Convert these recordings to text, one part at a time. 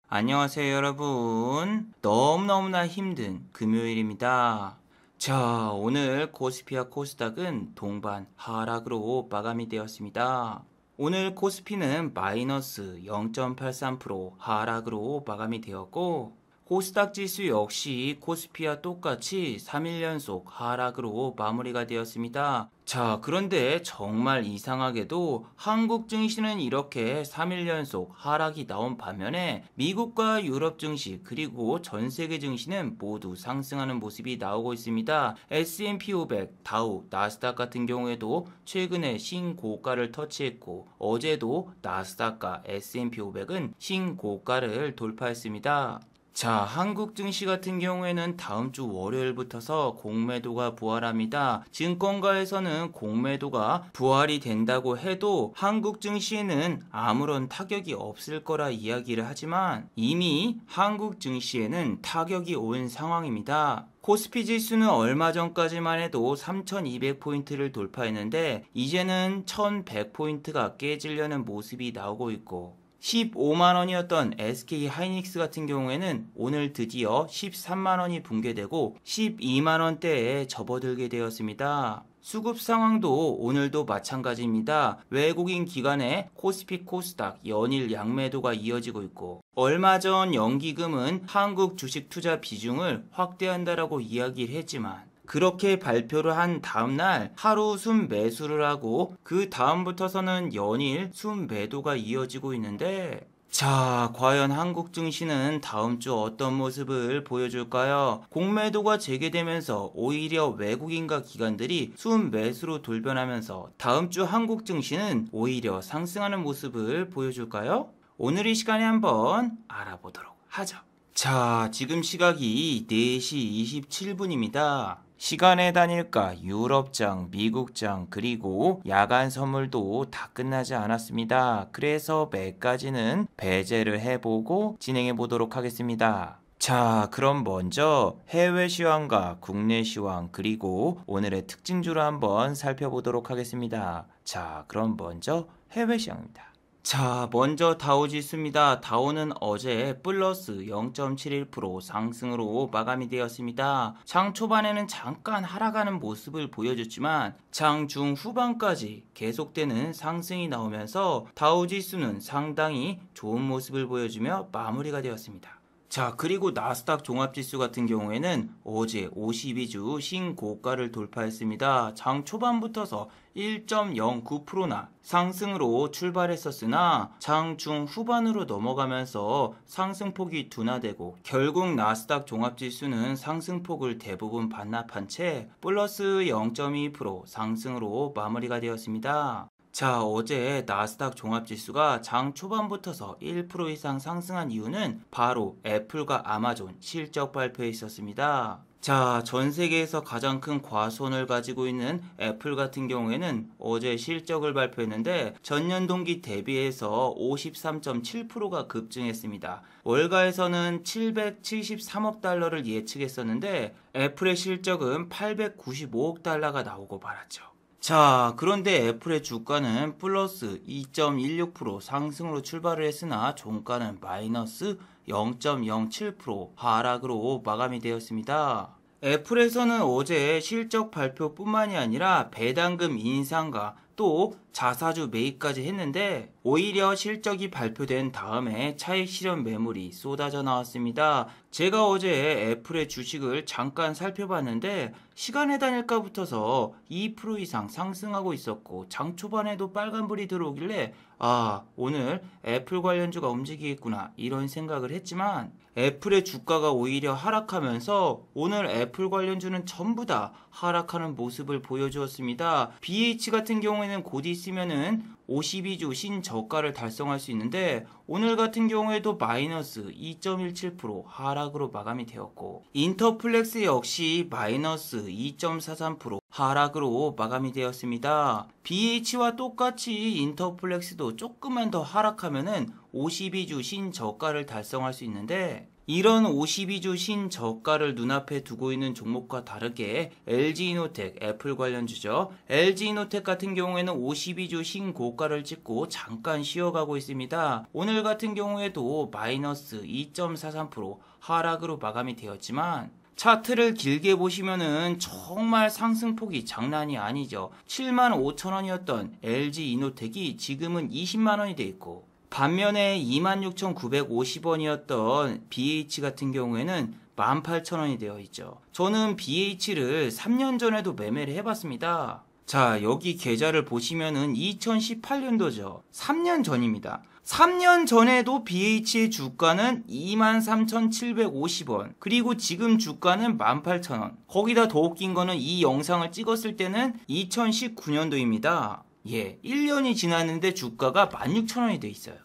안녕하세요, 여러분. 너무너무나 힘든 금요일입니다. 자, 오늘 코스피와 코스닥은 동반 하락으로 마감이 되었습니다. 오늘 코스피는 마이너스 0.83% 하락으로 마감이 되었고, 코스닥 지수 역시 코스피와 똑같이 3일 연속 하락으로 마무리가 되었습니다. 자, 그런데 정말 이상하게도 한국 증시는 이렇게 3일 연속 하락이 나온 반면에 미국과 유럽 증시 그리고 전 세계 증시는 모두 상승하는 모습이 나오고 있습니다. S&P 500, 다우, 나스닥 같은 경우에도 최근에 신고가를 터치했고 어제도 나스닥과 S&P 500은 신고가를 돌파했습니다. 자, 한국 증시 같은 경우에는 다음 주 월요일부터서 공매도가 부활합니다. 증권가에서는 공매도가 부활이 된다고 해도 한국 증시에는 아무런 타격이 없을 거라 이야기를 하지만 이미 한국 증시에는 타격이 온 상황입니다. 코스피 지수는 얼마 전까지만 해도 3200포인트를 돌파했는데 이제는 1100포인트가 깨지려는 모습이 나오고 있고 15만원이었던 SK 하이닉스 같은 경우에는 오늘 드디어 13만원이 붕괴되고 12만원대에 접어들게 되었습니다. 수급 상황도 오늘도 마찬가지입니다. 외국인 기관의 코스피 코스닥 연일 양매도가 이어지고 있고 얼마 전 연기금은 한국 주식 투자 비중을 확대한다라고 이야기를 했지만 그렇게 발표를 한 다음날 하루 순매수를 하고 그 다음부터서는 연일 순매도가 이어지고 있는데 자, 과연 한국 증시는 다음 주 어떤 모습을 보여줄까요? 공매도가 재개되면서 오히려 외국인과 기관들이 순매수로 돌변하면서 다음 주 한국 증시는 오히려 상승하는 모습을 보여줄까요? 오늘 이 시간에 한번 알아보도록 하죠. 자, 지금 시각이 4시 27분입니다. 시간의 단일가 유럽장, 미국장, 그리고 야간 선물도 다 끝나지 않았습니다. 그래서 매까지는 배제를 해보고 진행해 보도록 하겠습니다. 자, 그럼 먼저 해외 시황과 국내 시황 그리고 오늘의 특징주를 한번 살펴보도록 하겠습니다. 자, 그럼 먼저 해외 시황입니다. 자, 먼저 다우지수입니다. 다우는 어제 플러스 0.71% 상승으로 마감이 되었습니다. 장 초반에는 잠깐 하락하는 모습을 보여줬지만 장 중후반까지 계속되는 상승이 나오면서 다우지수는 상당히 좋은 모습을 보여주며 마무리가 되었습니다. 자, 그리고 나스닥 종합지수 같은 경우에는 어제 52주 신고가를 돌파했습니다. 장 초반부터서 1.09%나 상승으로 출발했었으나 장 중후반으로 넘어가면서 상승폭이 둔화되고 결국 나스닥 종합지수는 상승폭을 대부분 반납한 채 플러스 0.2% 상승으로 마무리가 되었습니다. 자, 어제 나스닥 종합지수가 장 초반부터서 1% 이상 상승한 이유는 바로 애플과 아마존 실적 발표에 있었습니다. 자, 전 세계에서 가장 큰 과손을 가지고 있는 애플 같은 경우에는 어제 실적을 발표했는데 전년 동기 대비해서 53.7%가 급증했습니다. 월가에서는 773억 달러를 예측했었는데 애플의 실적은 895억 달러가 나오고 말았죠. 자, 그런데 애플의 주가는 플러스 2.16% 상승으로 출발을 했으나 종가는 마이너스 0.07% 하락으로 마감이 되었습니다. 애플에서는 어제 실적 발표뿐만이 아니라 배당금 인상과 또 자사주 매입까지 했는데 오히려 실적이 발표된 다음에 차익 실현 매물이 쏟아져 나왔습니다. 제가 어제 애플의 주식을 잠깐 살펴봤는데 시간의 단일가부터서 2% 이상 상승하고 있었고 장 초반에도 빨간불이 들어오길래 오늘 애플 관련주가 움직이겠구나 이런 생각을 했지만 애플의 주가가 오히려 하락하면서 오늘 애플 관련주는 전부 다 하락하는 모습을 보여주었습니다. BH 같은 경우에는 곧 있으면은 52주 신저가를 달성할 수 있는데 오늘 같은 경우에도 마이너스 2.17% 하락으로 마감이 되었고 인터플렉스 역시 마이너스 2.43% 하락으로 마감이 되었습니다. BH와 똑같이 인터플렉스도 조금만 더 하락하면은 52주 신저가를 달성할 수 있는데 이런 52주 신저가를 눈앞에 두고 있는 종목과 다르게 LG이노텍, 애플 관련주죠. LG이노텍 같은 경우에는 52주 신고가를 찍고 잠깐 쉬어가고 있습니다. 오늘 같은 경우에도 마이너스 2.43% 하락으로 마감이 되었지만 차트를 길게 보시면은 정말 상승폭이 장난이 아니죠. 75,000원이었던 LG이노텍이 지금은 20만원이 돼 있고, 반면에 26,950원이었던 BH 같은 경우에는 18,000원이 되어 있죠. 저는 BH를 3년 전에도 매매를 해봤습니다. 자, 여기 계좌를 보시면은 2018년도죠. 3년 전입니다. 3년 전에도 BH의 주가는 23,750원, 그리고 지금 주가는 18,000원. 거기다 더 웃긴 거는 이 영상을 찍었을 때는 2019년도입니다. 예, 1년이 지났는데 주가가 16,000원이 돼 있어요.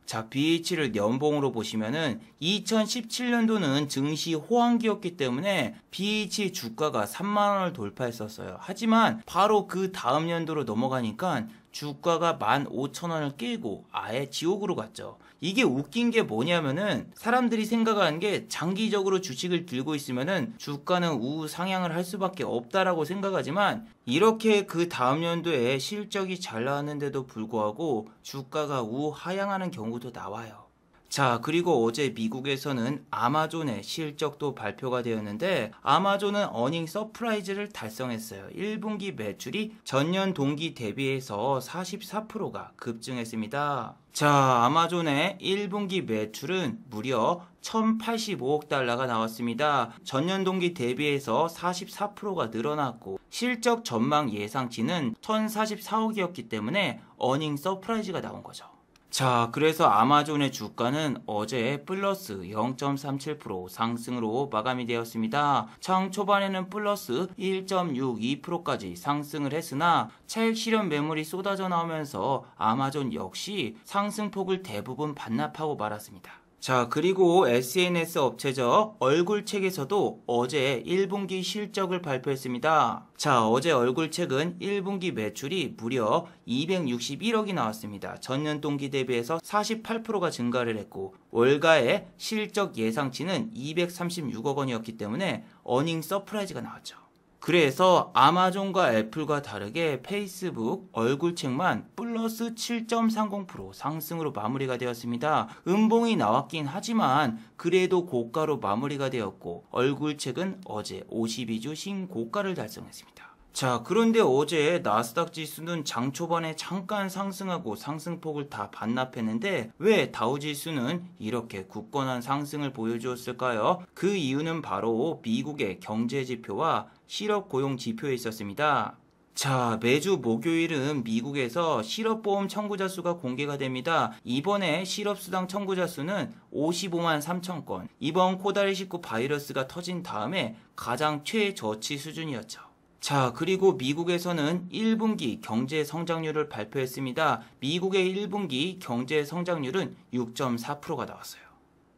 자, BH를 연봉으로 보시면은 2017년도는 증시 호황기였기 때문에 BH 주가가 3만원을 돌파했었어요. 하지만 바로 그 다음 연도로 넘어가니까 주가가 15,000원을 깨고 아예 지옥으로 갔죠. 이게 웃긴 게 뭐냐면은 사람들이 생각하는 게 장기적으로 주식을 들고 있으면은 주가는 우상향을 할 수밖에 없다라고 생각하지만, 이렇게 그 다음 연도에 실적이 잘 나왔는데도 불구하고 주가가 우하향하는 경우도 나와요. 자, 그리고 어제 미국에서는 아마존의 실적도 발표가 되었는데, 아마존은 어닝 서프라이즈를 달성했어요. 1분기 매출이 전년 동기 대비해서 44%가 급증했습니다. 자, 아마존의 1분기 매출은 무려 1,085억 달러가 나왔습니다. 전년 동기 대비해서 44%가 늘어났고, 실적 전망 예상치는 1,044억이었기 때문에 어닝 서프라이즈가 나온 거죠. 자, 그래서 아마존의 주가는 어제 플러스 0.37% 상승으로 마감이 되었습니다. 장 초반에는 플러스 1.62%까지 상승을 했으나 차익 실현 매물이 쏟아져 나오면서 아마존 역시 상승폭을 대부분 반납하고 말았습니다. 자, 그리고 SNS 업체죠. 얼굴책에서도 어제 1분기 실적을 발표했습니다. 자, 어제 얼굴책은 1분기 매출이 무려 261억이 나왔습니다. 전년 동기 대비해서 48%가 증가를 했고, 월가의 실적 예상치는 236억 원이었기 때문에 어닝 서프라이즈가 나왔죠. 그래서 아마존과 애플과 다르게 페이스북 얼굴책만 플러스 7.30% 상승으로 마무리가 되었습니다. 음봉이 나왔긴 하지만 그래도 고가로 마무리가 되었고, 얼굴책은 어제 52주 신고가를 달성했습니다. 자, 그런데 어제 나스닥 지수는 장 초반에 잠깐 상승하고 상승폭을 다 반납했는데 왜 다우지수는 이렇게 굳건한 상승을 보여주었을까요? 그 이유는 바로 미국의 경제지표와 실업고용 지표에 있었습니다. 자, 매주 목요일은 미국에서 실업보험 청구자 수가 공개가 됩니다. 이번에 실업수당 청구자 수는 55만 3천 건. 이번 코다리19 바이러스가 터진 다음에 가장 최저치 수준이었죠. 자, 그리고 미국에서는 1분기 경제 성장률을 발표했습니다. 미국의 1분기 경제 성장률은 6.4%가 나왔어요.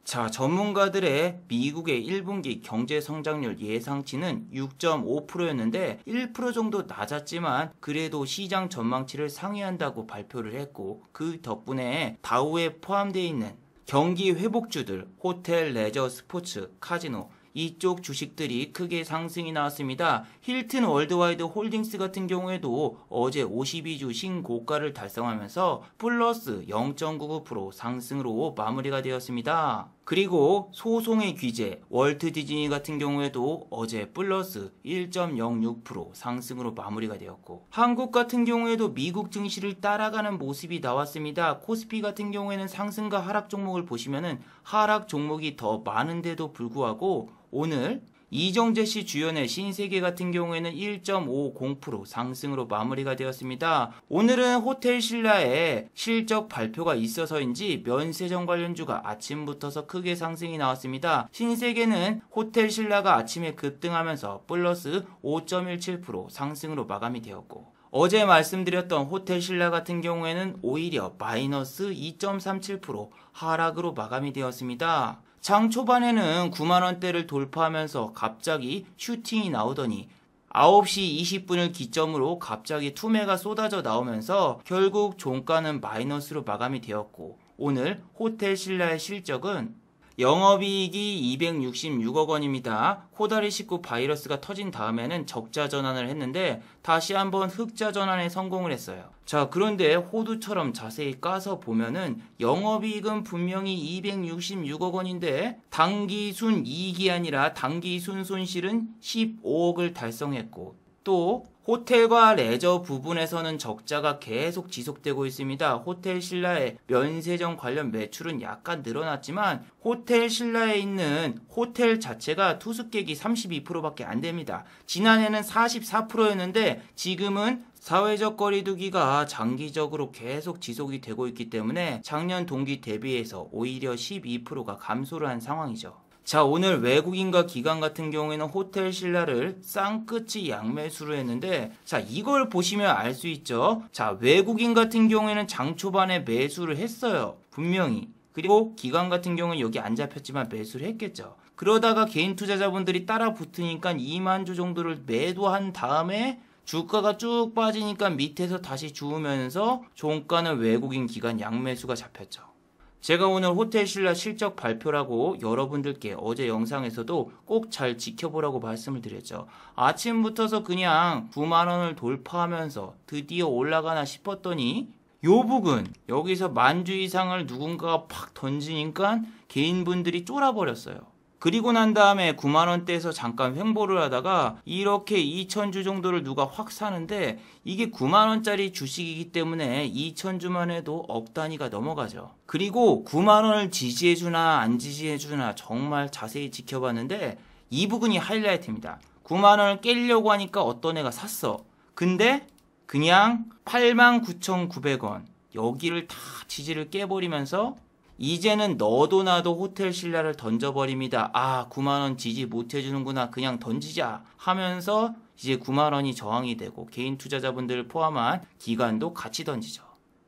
자, 전문가들의 미국의 1분기 경제 성장률 예상치는 6.5%였는데 1% 정도 낮았지만 그래도 시장 전망치를 상회한다고 발표를 했고, 그 덕분에 다우에 포함되어 있는 경기 회복주들, 호텔, 레저, 스포츠, 카지노 이쪽 주식들이 크게 상승이 나왔습니다. 힐튼 월드와이드 홀딩스 같은 경우에도 어제 52주 신고가를 달성하면서 플러스 0.99% 상승으로 마무리가 되었습니다. 그리고 소송의 귀재 월트 디즈니 같은 경우에도 어제 플러스 1.06% 상승으로 마무리가 되었고, 한국 같은 경우에도 미국 증시를 따라가는 모습이 나왔습니다. 코스피 같은 경우에는 상승과 하락 종목을 보시면은 하락 종목이 더 많은데도 불구하고 오늘 이정재 씨 주연의 신세계 같은 경우에는 1.50% 상승으로 마무리가 되었습니다. 오늘은 호텔 신라의 실적 발표가 있어서인지 면세점 관련주가 아침부터서 크게 상승이 나왔습니다. 신세계는 호텔 신라가 아침에 급등하면서 플러스 5.17% 상승으로 마감이 되었고, 어제 말씀드렸던 호텔 신라 같은 경우에는 오히려 마이너스 2.37% 하락으로 마감이 되었습니다. 장 초반에는 9만원대를 돌파하면서 갑자기 슈팅이 나오더니 9시 20분을 기점으로 갑자기 투매가 쏟아져 나오면서 결국 종가는 마이너스로 마감이 되었고, 오늘 호텔 신라의 실적은 영업이익이 266억 원입니다. 코다리19 바이러스가 터진 다음에는 적자 전환을 했는데 다시 한번 흑자 전환에 성공을 했어요. 자, 그런데 호두처럼 자세히 까서 보면은 영업이익은 분명히 266억 원인데 당기순 이익이 아니라 당기순 손실은 15억을 달성했고, 또 호텔과 레저 부분에서는 적자가 계속 지속되고 있습니다. 호텔 신라의 면세점 관련 매출은 약간 늘어났지만 호텔 신라에 있는 호텔 자체가 투숙객이 32%밖에 안 됩니다. 지난해는 44%였는데 지금은 사회적 거리두기가 장기적으로 계속 지속이 되고 있기 때문에 작년 동기 대비해서 오히려 12%가 감소를 한 상황이죠. 자, 오늘 외국인과 기관 같은 경우에는 호텔 신라를 쌍끝이 양매수를 했는데, 자, 이걸 보시면 알 수 있죠. 자, 외국인 같은 경우에는 장 초반에 매수를 했어요. 분명히. 그리고 기관 같은 경우는 여기 안 잡혔지만 매수를 했겠죠. 그러다가 개인 투자자분들이 따라 붙으니까 2만 주 정도를 매도한 다음에 주가가 쭉 빠지니까 밑에서 다시 주우면서 종가는 외국인 기관 양매수가 잡혔죠. 제가 오늘 호텔 신라 실적 발표라고 여러분들께 어제 영상에서도 꼭 잘 지켜보라고 말씀을 드렸죠. 아침부터서 그냥 9만 원을 돌파하면서 드디어 올라가나 싶었더니 요 부근 여기서 만주 이상을 누군가가 팍 던지니까 개인분들이 쫄아버렸어요. 그리고 난 다음에 9만 원대에서 잠깐 횡보를 하다가 이렇게 2,000주 정도를 누가 확 사는데, 이게 9만 원짜리 주식이기 때문에 2,000주만 해도 억 단위가 넘어가죠. 그리고 9만 원을 지지해주나 안 지지해주나 정말 자세히 지켜봤는데 이 부분이 하이라이트입니다. 9만 원을 깨려고 하니까 어떤 애가 샀어. 근데 그냥 89,900원 여기를 다 지지를 깨버리면서 이제는 너도 나도 호텔 신라를 던져버립니다. 아, 9만원 지지 못해주는구나. 그냥 던지자 하면서 이제 9만원이 저항이 되고 개인 투자자분들을 포함한 기관도 같이 던지죠.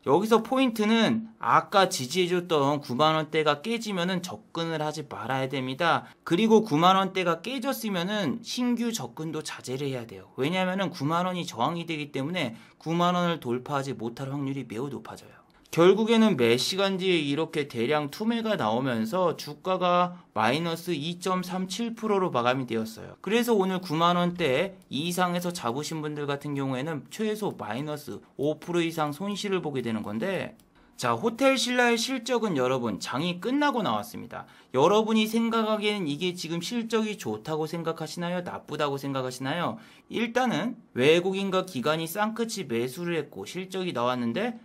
여기서 포인트는 아까 지지해줬던 9만원대가 깨지면은 접근을 하지 말아야 됩니다. 그리고 9만원대가 깨졌으면은 신규 접근도 자제를 해야 돼요. 왜냐하면은 9만원이 저항이 되기 때문에 9만원을 돌파하지 못할 확률이 매우 높아져요. 결국에는 몇 시간 뒤에 이렇게 대량 투매가 나오면서 주가가 마이너스 2.37%로 마감이 되었어요. 그래서 오늘 9만원대 이상에서 잡으신 분들 같은 경우에는 최소 마이너스 5% 이상 손실을 보게 되는 건데, 자, 호텔 신라의 실적은 여러분 장이 끝나고 나왔습니다. 여러분이 생각하기에는 이게 지금 실적이 좋다고 생각하시나요? 나쁘다고 생각하시나요? 일단은 외국인과 기관이 쌍끝이 매수를 했고 실적이 나왔는데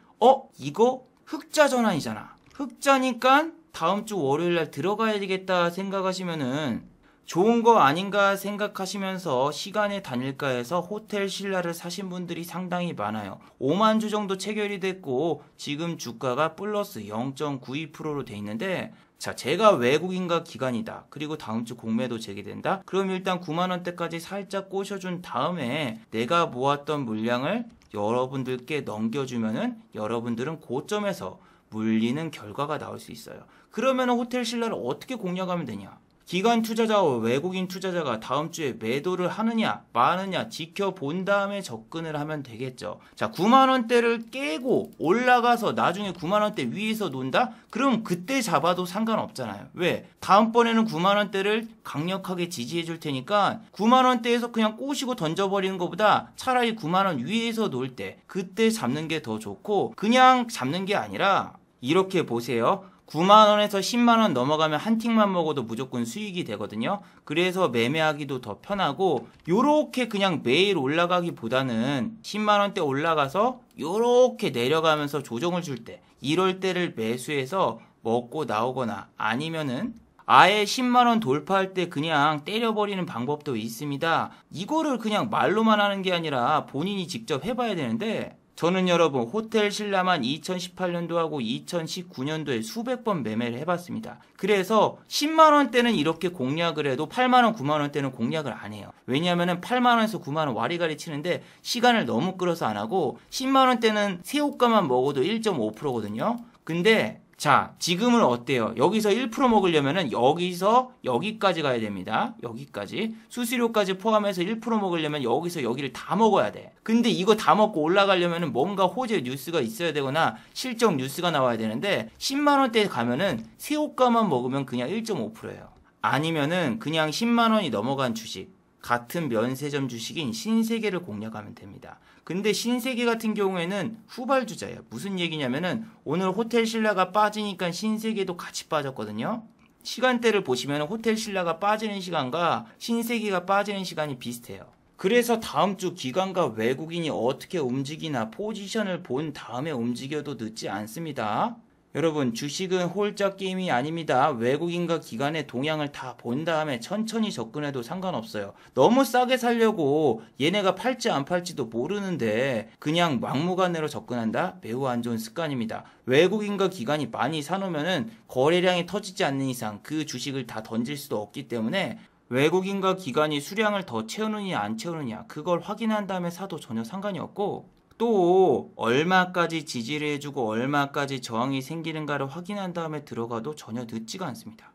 이거 흑자 전환이잖아. 흑자니까 다음 주 월요일 날 들어가야 되겠다 생각하시면은 좋은 거 아닌가 생각하시면서 시간의 단일가에서 호텔 신라를 사신 분들이 상당히 많아요. 5만 주 정도 체결이 됐고 지금 주가가 플러스 0.92%로 돼 있는데, 자, 제가 외국인과 기관이다. 그리고 다음 주 공매도 재개된다. 그럼 일단 9만 원대까지 살짝 꼬셔준 다음에 내가 모았던 물량을 여러분들께 넘겨주면은 여러분들은 고점에서 물리는 결과가 나올 수 있어요. 그러면 호텔 신라를 어떻게 공략하면 되냐? 기관 투자자와 외국인 투자자가 다음 주에 매도를 하느냐 마느냐 지켜본 다음에 접근을 하면 되겠죠. 자, 9만 원대를 깨고 올라가서 나중에 9만 원대 위에서 논다? 그럼 그때 잡아도 상관없잖아요. 왜? 다음번에는 9만 원대를 강력하게 지지해 줄 테니까 9만 원대에서 그냥 꼬시고 던져버리는 것보다 차라리 9만 원 위에서 놀 때 그때 잡는 게 더 좋고, 그냥 잡는 게 아니라 이렇게 보세요. 9만원에서 10만원 넘어가면 한 틱만 먹어도 무조건 수익이 되거든요. 그래서 매매하기도 더 편하고, 요렇게 그냥 매일 올라가기보다는 10만원대 올라가서 요렇게 내려가면서 조정을 줄 때, 이럴 때를 매수해서 먹고 나오거나 아니면은 아예 10만원 돌파할 때 그냥 때려버리는 방법도 있습니다. 이거를 그냥 말로만 하는 게 아니라 본인이 직접 해봐야 되는데, 저는 여러분 호텔 신라만 2018년도하고 2019년도에 수백 번 매매를 해봤습니다. 그래서 10만원대는 이렇게 공략을 해도 8만원, 9만원대는 공략을 안 해요. 왜냐하면 8만원에서 9만원 와리가리 치는데 시간을 너무 끌어서 안 하고, 10만원대는 새우값만 먹어도 1.5%거든요. 근데 자, 지금은 어때요? 여기서 1% 먹으려면은 여기서 여기까지 가야 됩니다. 여기까지. 수수료까지 포함해서 1% 먹으려면 여기서 여기를 다 먹어야 돼. 근데 이거 다 먹고 올라가려면은 뭔가 호재 뉴스가 있어야 되거나 실적 뉴스가 나와야 되는데 10만 원대 가면은 새우가만 먹으면 그냥 1.5%예요. 아니면은 그냥 10만 원이 넘어간 주식, 같은 면세점 주식인 신세계를 공략하면 됩니다. 근데 신세계 같은 경우에는 후발주자예요. 무슨 얘기냐면은 오늘 호텔 신라가 빠지니까 신세계도 같이 빠졌거든요. 시간대를 보시면 호텔 신라가 빠지는 시간과 신세계가 빠지는 시간이 비슷해요. 그래서 다음 주 기관과 외국인이 어떻게 움직이나 포지션을 본 다음에 움직여도 늦지 않습니다. 여러분, 주식은 홀짝 게임이 아닙니다. 외국인과 기관의 동향을 다 본 다음에 천천히 접근해도 상관없어요. 너무 싸게 살려고 얘네가 팔지 안 팔지도 모르는데 그냥 막무가내로 접근한다? 매우 안 좋은 습관입니다. 외국인과 기관이 많이 사놓으면은 거래량이 터지지 않는 이상 그 주식을 다 던질 수도 없기 때문에 외국인과 기관이 수량을 더 채우느냐 안 채우느냐 그걸 확인한 다음에 사도 전혀 상관이 없고, 또 얼마까지 지지를 해주고 얼마까지 저항이 생기는가를 확인한 다음에 들어가도 전혀 늦지가 않습니다.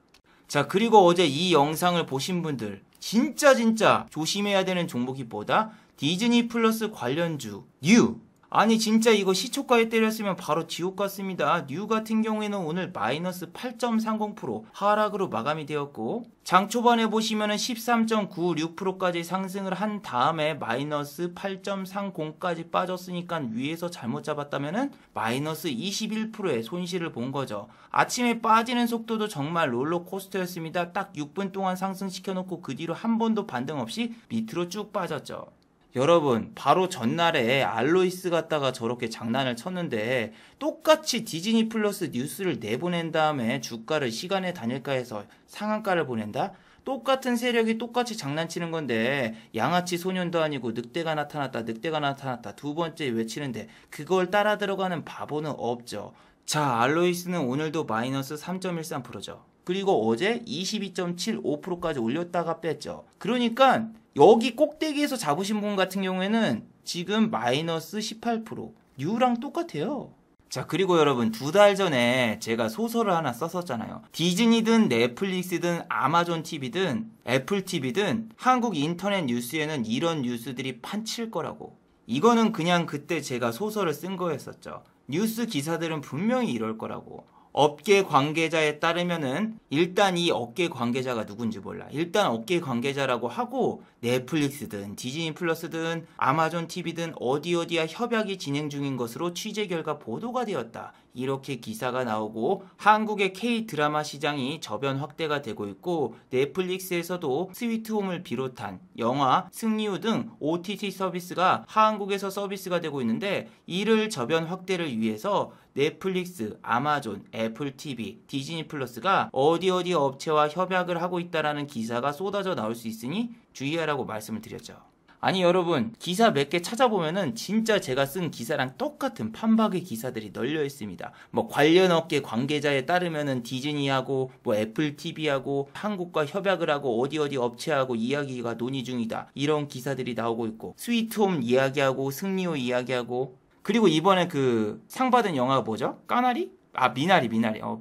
자, 그리고 어제 이 영상을 보신 분들 진짜 조심해야 되는 종목이 뭐다? 디즈니 플러스 관련주 뉴. 아니 진짜 이거 시초가에 때렸으면 바로 지옥 같습니다. 뉴 같은 경우에는 오늘 마이너스 8.30% 하락으로 마감이 되었고, 장 초반에 보시면은 13.96%까지 상승을 한 다음에 마이너스 8.30까지 빠졌으니까 위에서 잘못 잡았다면은 마이너스 21%의 손실을 본 거죠. 아침에 빠지는 속도도 정말 롤러코스터였습니다. 딱 6분 동안 상승시켜 놓고 그 뒤로 한 번도 반등 없이 밑으로 쭉 빠졌죠. 여러분, 바로 전날에 알로이스 갖다가 저렇게 장난을 쳤는데 똑같이 디즈니 플러스 뉴스를 내보낸 다음에 주가를 시간의 단일가에서 상한가를 보낸다? 똑같은 세력이 똑같이 장난치는 건데 양아치 소년도 아니고 늑대가 나타났다 두 번째 외치는데 그걸 따라 들어가는 바보는 없죠. 자, 알로이스는 오늘도 마이너스 3.13%죠. 그리고 어제 22.75%까지 올렸다가 뺐죠. 그러니까 여기 꼭대기에서 잡으신 분 같은 경우에는 지금 마이너스 18%, 뉴랑 똑같아요. 자, 그리고 여러분, 2달 전에 제가 소설을 하나 썼었잖아요. 디즈니든 넷플릭스든 아마존 TV든 애플 TV든 한국 인터넷 뉴스에는 이런 뉴스들이 판칠 거라고. 이거는 그냥 그때 제가 소설을 쓴 거였었죠. 뉴스 기사들은 분명히 이럴 거라고. 업계 관계자에 따르면은 일단 이 업계 관계자가 누군지 몰라. 일단 업계 관계자라고 하고 넷플릭스든 디즈니 플러스든 아마존 TV든 어디어디야 협약이 진행 중인 것으로 취재 결과 보도가 되었다. 이렇게 기사가 나오고 한국의 K-드라마 시장이 저변 확대가 되고 있고 넷플릭스에서도 스위트홈을 비롯한 영화, 승리호 등 OTT 서비스가 한국에서 서비스가 되고 있는데 이를 저변 확대를 위해서 넷플릭스, 아마존, 애플 TV, 디즈니 플러스가 어디 업체와 협약을 하고 있다라는 기사가 쏟아져 나올 수 있으니 주의하라고 말씀을 드렸죠. 아니 여러분, 기사 몇 개 찾아보면은 진짜 제가 쓴 기사랑 똑같은 판박의 기사들이 널려 있습니다. 뭐 관련 업계 관계자에 따르면은 디즈니하고 뭐 애플 TV하고 한국과 협약을 하고 어디 업체하고 이야기가 논의 중이다. 이런 기사들이 나오고 있고 스위트홈 이야기하고 승리호 이야기하고, 그리고 이번에 그 상 받은 영화가 뭐죠? 까나리? 미나리.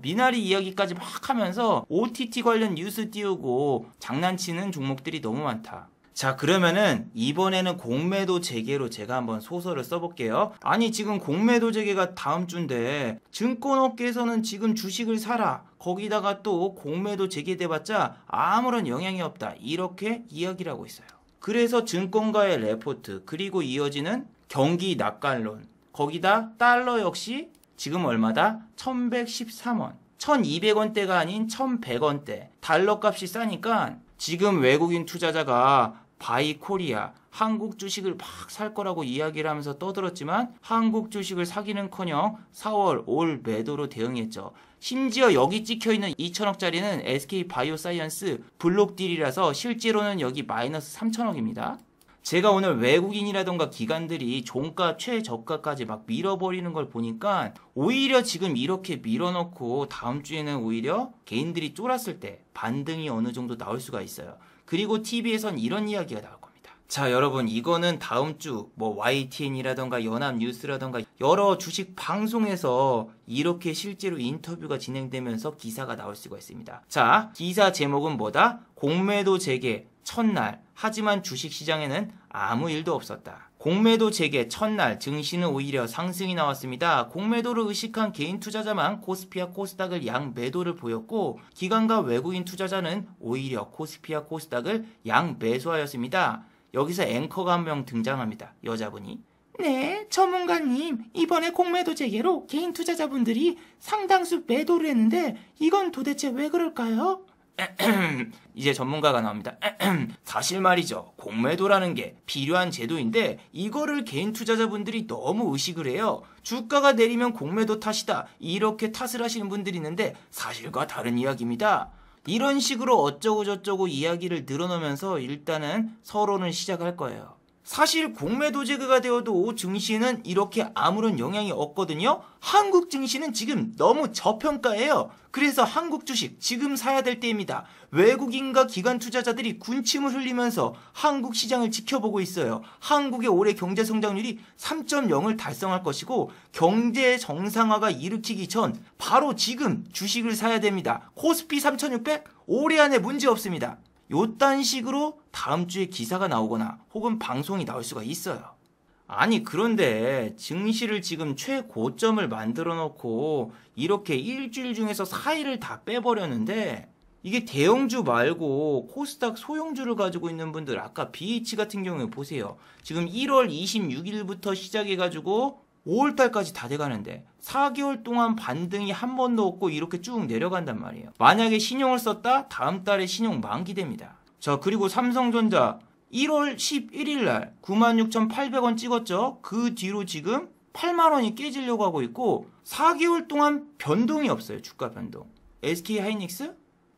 미나리 이야기까지 막 하면서 OTT 관련 뉴스 띄우고 장난치는 종목들이 너무 많다. 자, 그러면은 이번에는 공매도 재개로 제가 한번 소설을 써볼게요. 아니 지금 공매도 재개가 다음 주인데 증권업계에서는 지금 주식을 사라, 거기다가 또 공매도 재개돼봤자 아무런 영향이 없다, 이렇게 이야기를 하고 있어요. 그래서 증권가의 레포트, 그리고 이어지는 경기 낙관론, 거기다 달러 역시 지금 얼마다? 1113원. 1200원대가 아닌 1100원대. 달러 값이 싸니까 지금 외국인 투자자가 바이 코리아, 한국 주식을 막 살 거라고 이야기를 하면서 떠들었지만 한국 주식을 사기는커녕 4월 올 매도로 대응했죠. 심지어 여기 찍혀있는 2천억짜리는 SK 바이오사이언스 블록딜이라서 실제로는 여기 마이너스 3천억입니다. 제가 오늘 외국인이라던가 기관들이 종가 최저가까지 막 밀어버리는 걸 보니까 오히려 지금 이렇게 밀어넣고 다음 주에는 오히려 개인들이 쫄았을 때 반등이 어느 정도 나올 수가 있어요. 그리고 TV에선 이런 이야기가 나올 겁니다. 자, 여러분, 이거는 다음 주 YTN이라던가 연합뉴스라던가 여러 주식 방송에서 이렇게 실제로 인터뷰가 진행되면서 기사가 나올 수가 있습니다. 자, 기사 제목은 뭐다? 공매도 재개 첫날, 하지만 주식시장에는 아무 일도 없었다. 공매도 재개 첫날 증시는 오히려 상승이 나왔습니다. 공매도를 의식한 개인 투자자만 코스피와 코스닥을 양매도를 보였고, 기관과 외국인 투자자는 오히려 코스피와 코스닥을 양매수하였습니다. 여기서 앵커가 한 명 등장합니다. 여자분이. 네, 전문가님. 이번에 공매도 재개로 개인 투자자분들이 상당수 매도를 했는데 이건 도대체 왜 그럴까요? 이제 전문가가 나옵니다. 사실 말이죠. 공매도라는 게 필요한 제도인데 이거를 개인 투자자분들이 너무 의식을 해요. 주가가 내리면 공매도 탓이다. 이렇게 탓을 하시는 분들이 있는데 사실과 다른 이야기입니다. 이런 식으로 어쩌고저쩌고 이야기를 늘어놓으면서 일단은 서론을 시작할 거예요. 사실 공매도 제도가 되어도 증시는 이렇게 아무런 영향이 없거든요. 한국 증시는 지금 너무 저평가예요. 그래서 한국 주식 지금 사야 될 때입니다. 외국인과 기관 투자자들이 군침을 흘리면서 한국 시장을 지켜보고 있어요. 한국의 올해 경제 성장률이 3.0을 달성할 것이고 경제 정상화가 일으키기 전 바로 지금 주식을 사야 됩니다. 코스피 3600 올해 안에 문제 없습니다. 요딴 식으로 다음 주에 기사가 나오거나 혹은 방송이 나올 수가 있어요. 아니, 그런데 증시를 지금 최고점을 만들어 놓고 이렇게 일주일 중에서 4일을 다 빼버렸는데, 이게 대형주 말고 코스닥 소형주를 가지고 있는 분들, 아까 BH 같은 경우에 보세요. 지금 1월 26일부터 시작해가지고 5월달까지 다 돼가는데 4개월 동안 반등이 한 번도 없고 이렇게 쭉 내려간단 말이에요. 만약에 신용을 썼다? 다음 달에 신용 만기됩니다. 자, 그리고 삼성전자 1월 11일 날 96,800원 찍었죠. 그 뒤로 지금 8만원이 깨지려고 하고 있고 4개월 동안 변동이 없어요. 주가 변동. SK하이닉스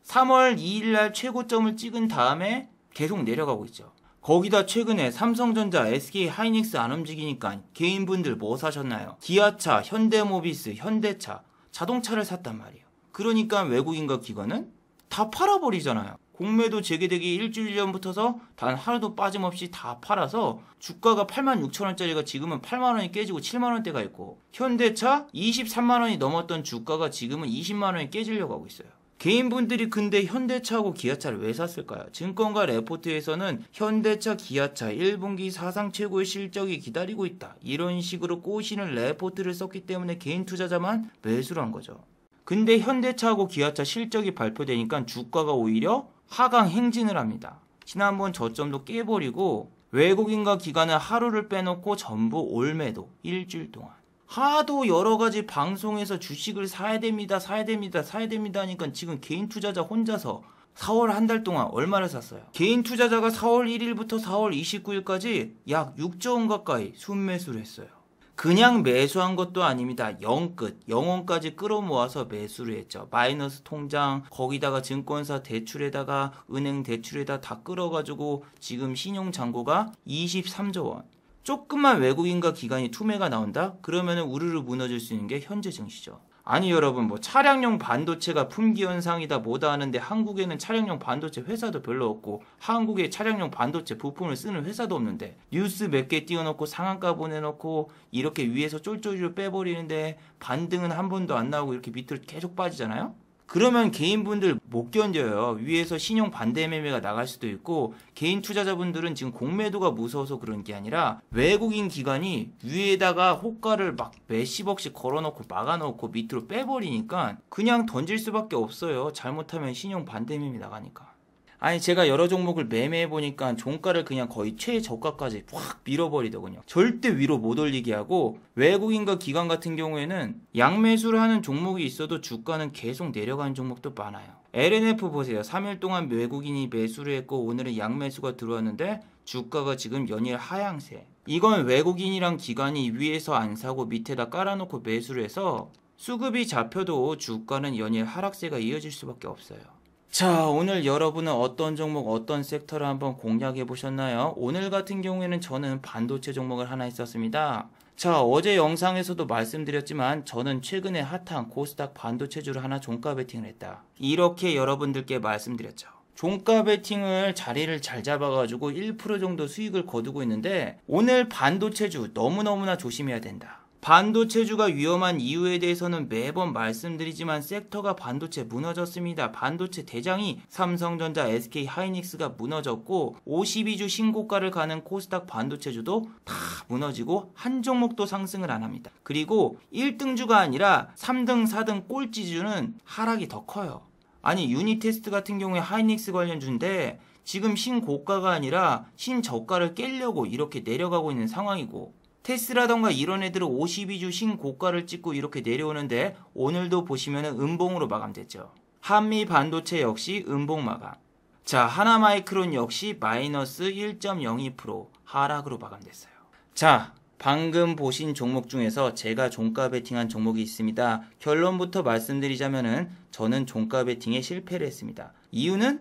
3월 2일 날 최고점을 찍은 다음에 계속 내려가고 있죠. 거기다 최근에 삼성전자, SK하이닉스 안 움직이니까 개인분들 뭐 사셨나요? 기아차, 현대모비스, 현대차, 자동차를 샀단 말이에요. 그러니까 외국인과 기관은 다 팔아버리잖아요. 공매도 재개되기 일주일 전부터서 단 하루도 빠짐없이 다 팔아서 주가가 86,000원짜리가 지금은 8만원이 깨지고 7만원대가 있고, 현대차 23만원이 넘었던 주가가 지금은 20만원이 깨지려고 하고 있어요. 개인분들이 근데 현대차하고 기아차를 왜 샀을까요? 증권가 레포트에서는 현대차, 기아차 1분기 사상 최고의 실적이 기다리고 있다. 이런 식으로 꼬시는 레포트를 썼기 때문에 개인 투자자만 매수를 한 거죠. 근데 현대차하고 기아차 실적이 발표되니까 주가가 오히려 하강 행진을 합니다. 지난번 저점도 깨버리고 외국인과 기관은 하루를 빼놓고 전부 올매도 일주일 동안. 하도 여러 가지 방송에서 주식을 사야 됩니다, 사야 됩니다, 사야 됩니다 하니까 지금 개인 투자자 혼자서 4월 한 달 동안 얼마를 샀어요? 개인 투자자가 4월 1일부터 4월 29일까지 약 6조 원 가까이 순매수를 했어요. 그냥 매수한 것도 아닙니다. 0끝, 0원까지 끌어모아서 매수를 했죠. 마이너스 통장, 거기다가 증권사 대출에다가 은행 대출에다 다 끌어가지고 지금 신용잔고가 23조 원. 조금만 외국인과 기관이 투매가 나온다? 그러면 우르르 무너질 수 있는 게 현재 증시죠. 아니 여러분, 뭐 차량용 반도체가 품귀 현상이다 뭐다 하는데 한국에는 차량용 반도체 회사도 별로 없고 한국에 차량용 반도체 부품을 쓰는 회사도 없는데 뉴스 몇 개 띄워놓고 상한가 보내놓고 이렇게 위에서 쫄쫄이로 빼버리는데 반등은 한 번도 안 나오고 이렇게 밑으로 계속 빠지잖아요? 그러면 개인분들 못 견뎌요. 위에서 신용 반대 매매가 나갈 수도 있고, 개인 투자자분들은 지금 공매도가 무서워서 그런 게 아니라 외국인 기관이 위에다가 호가를 막 몇십억씩 걸어놓고 막아놓고 밑으로 빼버리니까 그냥 던질 수밖에 없어요. 잘못하면 신용 반대 매매 나가니까. 아니 제가 여러 종목을 매매해보니까 종가를 그냥 거의 최저가까지 확 밀어버리더군요. 절대 위로 못 올리게 하고, 외국인과 기관 같은 경우에는 양매수를 하는 종목이 있어도 주가는 계속 내려가는 종목도 많아요. LNF 보세요. 3일 동안 외국인이 매수를 했고 오늘은 양매수가 들어왔는데 주가가 지금 연일 하향세. 이건 외국인이랑 기관이 위에서 안 사고 밑에다 깔아놓고 매수를 해서 수급이 잡혀도 주가는 연일 하락세가 이어질 수밖에 없어요. 자, 오늘 여러분은 어떤 종목, 어떤 섹터를 한번 공략해 보셨나요? 오늘 같은 경우에는 저는 반도체 종목을 하나 했었습니다. 자, 어제 영상에서도 말씀드렸지만 저는 최근에 핫한 코스닥 반도체주를 하나 종가 베팅을 했다. 이렇게 여러분들께 말씀드렸죠. 종가 베팅을 자리를 잘 잡아가지고 1% 정도 수익을 거두고 있는데 오늘 반도체주 너무너무나 조심해야 된다. 반도체주가 위험한 이유에 대해서는 매번 말씀드리지만 섹터가 반도체 무너졌습니다. 반도체 대장이 삼성전자, SK 하이닉스가 무너졌고 52주 신고가를 가는 코스닥 반도체주도 다 무너지고 한 종목도 상승을 안 합니다. 그리고 1등주가 아니라 3등, 4등 꼴찌주는 하락이 더 커요. 아니 유니테스트 같은 경우에 하이닉스 관련주인데 지금 신고가가 아니라 신저가를 깨려고 이렇게 내려가고 있는 상황이고 테스라던가 이런 애들은 52주 신고가를 찍고 이렇게 내려오는데 오늘도 보시면은 음봉으로 마감됐죠. 한미 반도체 역시 음봉 마감. 자, 하나마이크론 역시 마이너스 1.02% 하락으로 마감됐어요. 자, 방금 보신 종목 중에서 제가 종가 베팅한 종목이 있습니다. 결론부터 말씀드리자면은 저는 종가 베팅에 실패를 했습니다. 이유는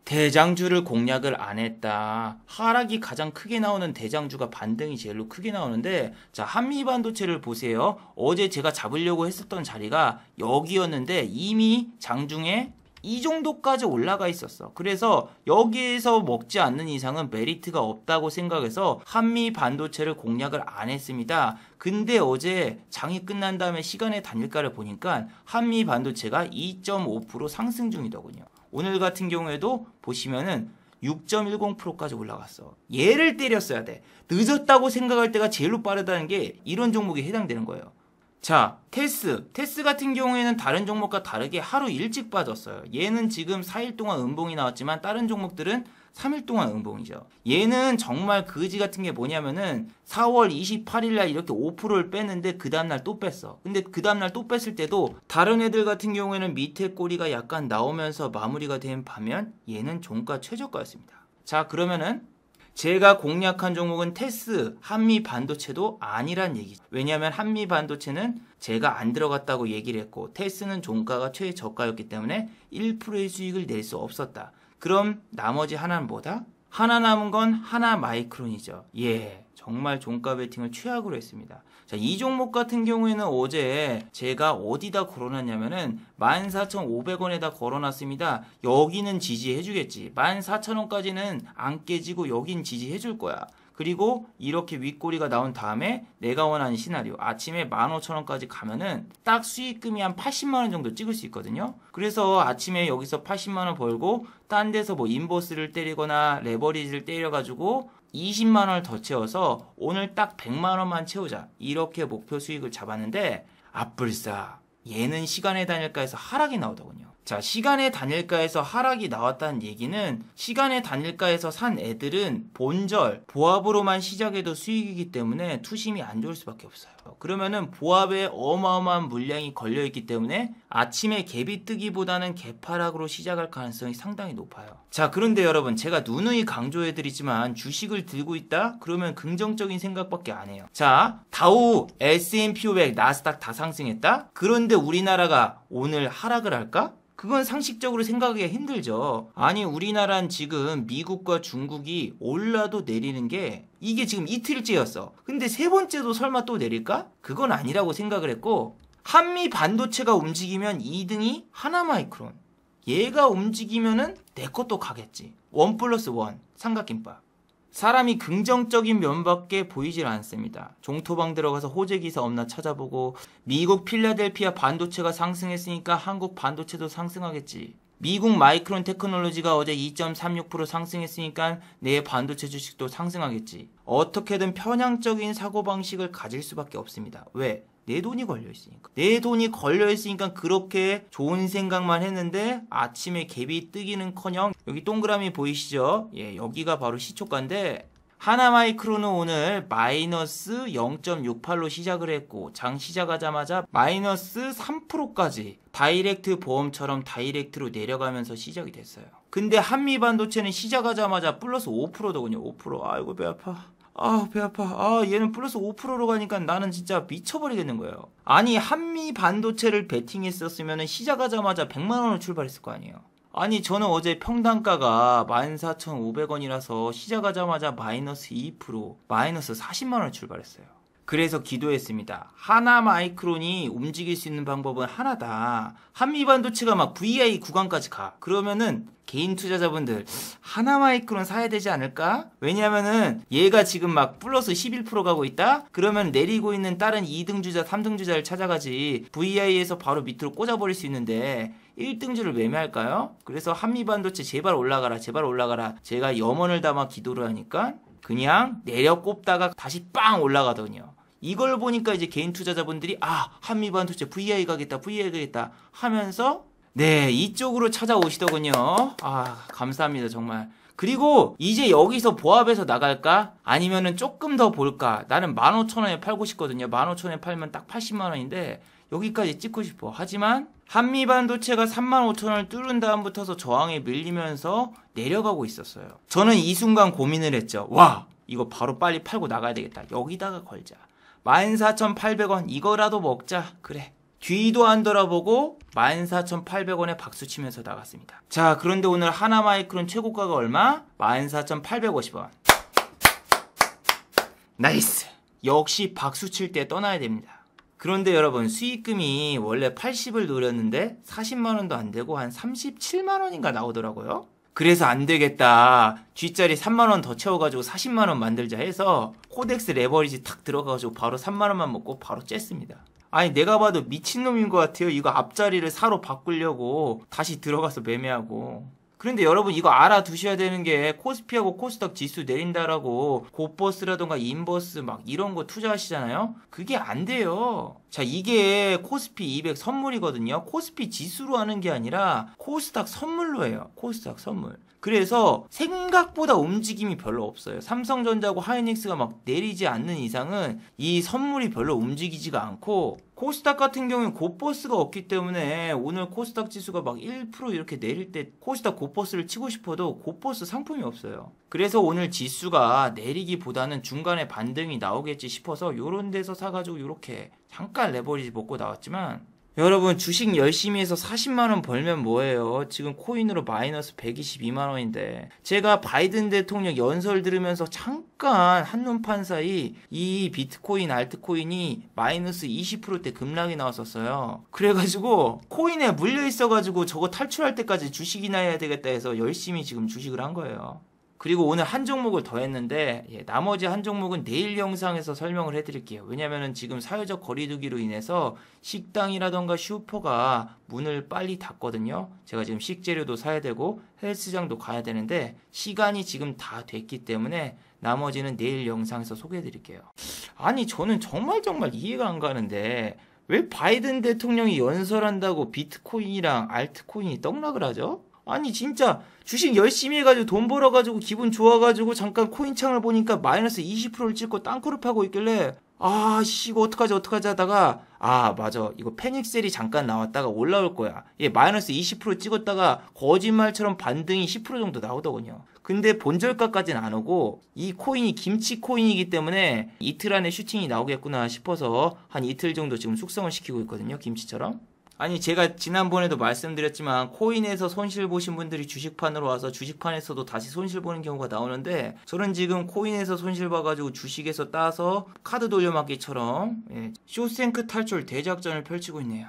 대장주를 공략을 안 했다. 하락이 가장 크게 나오는 대장주가 반등이 제일로 크게 나오는데 자, 한미반도체를 보세요. 어제 제가 잡으려고 했었던 자리가 여기였는데 이미 장중에 이 정도까지 올라가 있었어. 그래서 여기에서 먹지 않는 이상은 메리트가 없다고 생각해서 한미 반도체를 공략을 안 했습니다. 근데 어제 장이 끝난 다음에 시간의 단일가를 보니까 한미 반도체가 2.5% 상승 중이더군요. 오늘 같은 경우에도 보시면은 6.10%까지 올라갔어. 얘를 때렸어야 돼. 늦었다고 생각할 때가 제일로 빠르다는 게 이런 종목에 해당되는 거예요. 자, 테스 같은 경우에는 다른 종목과 다르게 하루 일찍 빠졌어요. 얘는 지금 4일 동안 음봉이 나왔지만 다른 종목들은 3일 동안 음봉이죠. 얘는 정말 그지 같은 게 뭐냐면은 4월 28일 날 이렇게 5%를 뺐는데 그 다음날 또 뺐어. 근데 그 다음날 또 뺐을 때도 다른 애들 같은 경우에는 밑에 꼬리가 약간 나오면서 마무리가 된 반면 얘는 종가 최저가였습니다. 자, 그러면은 제가 공략한 종목은 테스, 한미 반도체도 아니란 얘기죠. 왜냐하면 한미 반도체는 제가 안 들어갔다고 얘기를 했고 테스는 종가가 최저가였기 때문에 1%의 수익을 낼 수 없었다. 그럼 나머지 하나는 뭐다? 하나 남은 건 하나 마이크론이죠. 예, 정말 종가 베팅을 최악으로 했습니다. 자, 이 종목 같은 경우에는 어제 제가 어디다 걸어놨냐면은 14,500원에다 걸어놨습니다. 여기는 지지해주겠지. 14,000원까지는 안 깨지고 여긴 지지해줄 거야. 그리고 이렇게 윗꼬리가 나온 다음에 내가 원하는 시나리오 아침에 15,000원까지 가면은 딱 수익금이 한 80만원 정도 찍을 수 있거든요. 그래서 아침에 여기서 80만원 벌고 딴 데서 뭐 인버스를 때리거나 레버리지를 때려가지고 20만원을 더 채워서 오늘 딱 100만원만 채우자 이렇게 목표 수익을 잡았는데 아뿔싸 얘는 시간의 단일가에서 하락이 나오더군요. 자, 시간의 단일가에서 하락이 나왔다는 얘기는 시간의 단일가에서 산 애들은 본절, 보합으로만 시작해도 수익이기 때문에 투심이 안 좋을 수밖에 없어요. 그러면은 보합에 어마어마한 물량이 걸려있기 때문에 아침에 갭이 뜨기보다는 갭하락으로 시작할 가능성이 상당히 높아요. 자, 그런데 여러분 제가 누누이 강조해드리지만 주식을 들고 있다? 그러면 긍정적인 생각밖에 안 해요. 자, 다우, S&P 500, 나스닥 다 상승했다? 그런데 우리나라가 오늘 하락을 할까? 그건 상식적으로 생각하기가 힘들죠. 아니 우리나라는 지금 미국과 중국이 올라도 내리는 게 이게 지금 이틀째였어. 근데 세 번째도 설마 또 내릴까? 그건 아니라고 생각을 했고 한미 반도체가 움직이면 2등이 하나마이크론. 얘가 움직이면은 내 것도 가겠지. 1+1 삼각김밥. 사람이 긍정적인 면밖에 보이질 않습니다. 종토방 들어가서 호재 기사 없나 찾아보고 미국 필라델피아 반도체가 상승했으니까 한국 반도체도 상승하겠지. 미국 마이크론 테크놀로지가 어제 2.36% 상승했으니까 내 반도체 주식도 상승하겠지. 어떻게든 편향적인 사고방식을 가질 수밖에 없습니다. 왜? 내 돈이 걸려있으니까. 내 돈이 걸려있으니까 그렇게 좋은 생각만 했는데 아침에 갭이 뜨기는커녕 여기 동그라미 보이시죠? 예, 여기가 바로 시초가인데 하나마이크론은 오늘 마이너스 0.68로 시작을 했고 장 시작하자마자 마이너스 3%까지 다이렉트 보험처럼 다이렉트로 내려가면서 시작이 됐어요. 근데 한미반도체는 시작하자마자 플러스 5%더군요. 5%. 아이고 배 아파. 배 아파. 얘는 플러스 5%로 가니까 나는 진짜 미쳐버리겠는 거예요. 아니 한미 반도체를 베팅했었으면 시작하자마자 100만원을 출발했을 거 아니에요. 아니 저는 어제 평단가가 14,500원이라서 시작하자마자 마이너스 2%, 마이너스 40만원을 출발했어요. 그래서 기도했습니다. 하나 마이크론이 움직일 수 있는 방법은 하나다. 한미반도체가 막 VI 구간까지 가. 그러면은 개인 투자자분들 하나 마이크론 사야 되지 않을까? 왜냐면은 얘가 지금 막 플러스 11% 가고 있다? 그러면 내리고 있는 다른 2등 주자, 3등 주자를 찾아가지 VI에서 바로 밑으로 꽂아버릴 수 있는데 1등주를 매매할까요? 그래서 한미반도체 제발 올라가라, 제발 올라가라. 제가 염원을 담아 기도를 하니까 그냥 내려 꼽다가 다시 빵 올라가더군요. 이걸 보니까 이제 개인 투자자분들이 한미반도체 VI 가겠다, VI 가겠다 하면서 네, 이쪽으로 찾아오시더군요. 감사합니다, 정말. 그리고 이제 여기서 보합해서 나갈까? 아니면은 조금 더 볼까? 나는 15,000원에 팔고 싶거든요. 15,000원에 팔면 딱 80만원인데 여기까지 찍고 싶어. 하지만 한미반도체가 35,000원을 뚫은 다음부터서 저항에 밀리면서 내려가고 있었어요. 저는 이 순간 고민을 했죠. 와, 이거 바로 빨리 팔고 나가야 되겠다. 여기다가 걸자. 14,800원 이거라도 먹자. 그래. 뒤도 안 돌아보고 14,800원에 박수 치면서 나갔습니다. 자, 그런데 오늘 하나 마이크론 최고가가 얼마? 14,850원. 나이스. 역시 박수 칠 때 떠나야 됩니다. 그런데 여러분, 수익금이 원래 80을 노렸는데 40만원도 안 되고 한 37만원인가 나오더라고요. 그래서 안 되겠다. 뒷자리 3만원 더 채워가지고 40만원 만들자 해서 코덱스 레버리지 탁 들어가가지고 바로 3만원만 먹고 바로 쬐습니다. 아니, 내가 봐도 미친놈인 것 같아요. 이거 앞자리를 사로 바꾸려고 다시 들어가서 매매하고. 그런데 여러분, 이거 알아두셔야 되는 게 코스피하고 코스닥 지수 내린다라고 고버스라던가 인버스 막 이런 거 투자하시잖아요. 그게 안 돼요. 자, 이게 코스피 200 선물이거든요. 코스피 지수로 하는 게 아니라 코스닥 선물로 해요. 코스닥 선물. 그래서 생각보다 움직임이 별로 없어요. 삼성전자하고 하이닉스가 막 내리지 않는 이상은 이 선물이 별로 움직이지가 않고, 코스닥 같은 경우는 고버스가 없기 때문에 오늘 코스닥 지수가 막 1% 이렇게 내릴 때 코스닥 고버스를 치고 싶어도 고버스 상품이 없어요. 그래서 오늘 지수가 내리기보다는 중간에 반등이 나오겠지 싶어서 요런 데서 사가지고 요렇게 잠깐 레버리지 먹고 나왔지만, 여러분, 주식 열심히 해서 40만원 벌면 뭐예요? 지금 코인으로 마이너스 122만원인데 제가 바이든 대통령 연설 들으면서 잠깐 한눈판 사이 이 비트코인, 알트코인이 마이너스 20%대 급락이 나왔었어요. 그래가지고 코인에 물려 있어가지고 저거 탈출할 때까지 주식이나 해야 되겠다 해서 열심히 지금 주식을 한 거예요. 그리고 오늘 한 종목을 더 했는데 나머지 한 종목은 내일 영상에서 설명을 해드릴게요. 왜냐면은 지금 사회적 거리두기로 인해서 식당이라던가 슈퍼가 문을 빨리 닫거든요. 제가 지금 식재료도 사야 되고 헬스장도 가야 되는데 시간이 지금 다 됐기 때문에 나머지는 내일 영상에서 소개해드릴게요. 아니, 저는 정말 이해가 안 가는데 왜 바이든 대통령이 연설한다고 비트코인이랑 알트코인이 떡락을 하죠? 아니, 진짜 주식 열심히 해가지고 돈 벌어가지고 기분 좋아가지고 잠깐 코인창을 보니까 마이너스 20%를 찍고 땅굴을 파고 있길래 이거 어떡하지 하다가 맞아, 이거 패닉셀이 잠깐 나왔다가 올라올 거야. 마이너스 20% 찍었다가 거짓말처럼 반등이 10% 정도 나오더군요. 근데 본절가까지는 안 오고 이 코인이 김치 코인이기 때문에 이틀 안에 슈팅이 나오겠구나 싶어서 한 이틀 정도 지금 숙성을 시키고 있거든요. 김치처럼. 아니, 제가 지난번에도 말씀드렸지만 코인에서 손실 보신 분들이 주식판으로 와서 주식판에서도 다시 손실 보는 경우가 나오는데, 저는 지금 코인에서 손실 봐가지고 주식에서 따서 카드 돌려막기처럼 쇼생크 탈출 대작전을 펼치고 있네요.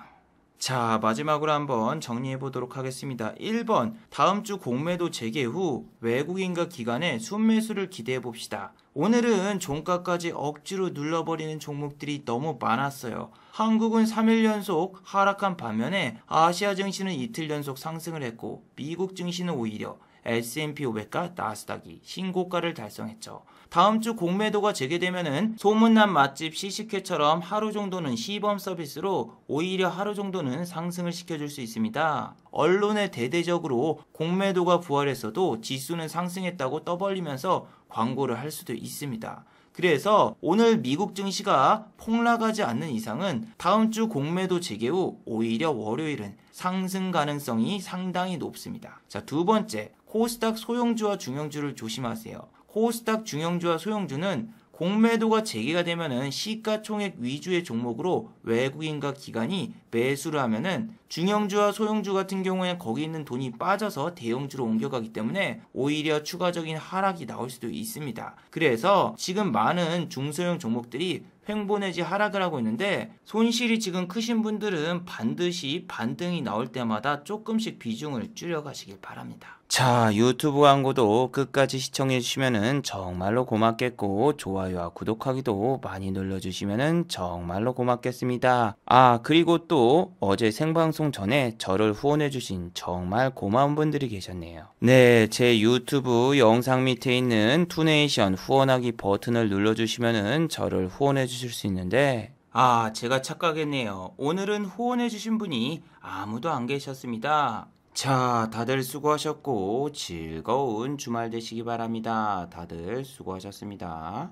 자, 마지막으로 한번 정리해 보도록 하겠습니다. 1번, 다음 주 공매도 재개 후 외국인과 기관의 순매수를 기대해 봅시다. 오늘은 종가까지 억지로 눌러버리는 종목들이 너무 많았어요. 한국은 3일 연속 하락한 반면에 아시아 증시는 이틀 연속 상승을 했고, 미국 증시는 오히려 S&P 500과 나스닥이 신고가를 달성했죠. 다음 주 공매도가 재개되면은 소문난 맛집 시식회처럼 하루 정도는 시범 서비스로 오히려 하루 정도는 상승을 시켜줄 수 있습니다. 언론에 대대적으로 공매도가 부활했어도 지수는 상승했다고 떠벌리면서 광고를 할 수도 있습니다. 그래서 오늘 미국 증시가 폭락하지 않는 이상은 다음 주 공매도 재개 후 오히려 월요일은 상승 가능성이 상당히 높습니다. 자, 두 번째, 코스닥 소형주와 중형주를 조심하세요. 코스닥 중형주와 소형주는 공매도가 재개가 되면은 시가총액 위주의 종목으로 외국인과 기관이 매수를 하면은 중형주와 소형주 같은 경우에 거기 있는 돈이 빠져서 대형주로 옮겨가기 때문에 오히려 추가적인 하락이 나올 수도 있습니다. 그래서 지금 많은 중소형 종목들이 횡보 내지 하락을 하고 있는데, 손실이 지금 크신 분들은 반드시 반등이 나올 때마다 조금씩 비중을 줄여 가시길 바랍니다. 자, 유튜브 광고도 끝까지 시청해 주시면은 정말로 고맙겠고, 좋아요와 구독하기도 많이 눌러주시면은 정말로 고맙겠습니다. 아, 그리고 또 어제 생방송 전에 저를 후원해 주신 정말 고마운 분들이 계셨네요. 네, 제 유튜브 영상 밑에 있는 투네이션 후원하기 버튼을 눌러주시면은 저를 후원해 주실 수 있는데, 아, 제가 착각했네요. 오늘은 후원해 주신 분이 아무도 안 계셨습니다. 자, 다들 수고하셨고 즐거운 주말 되시기 바랍니다. 다들 수고하셨습니다.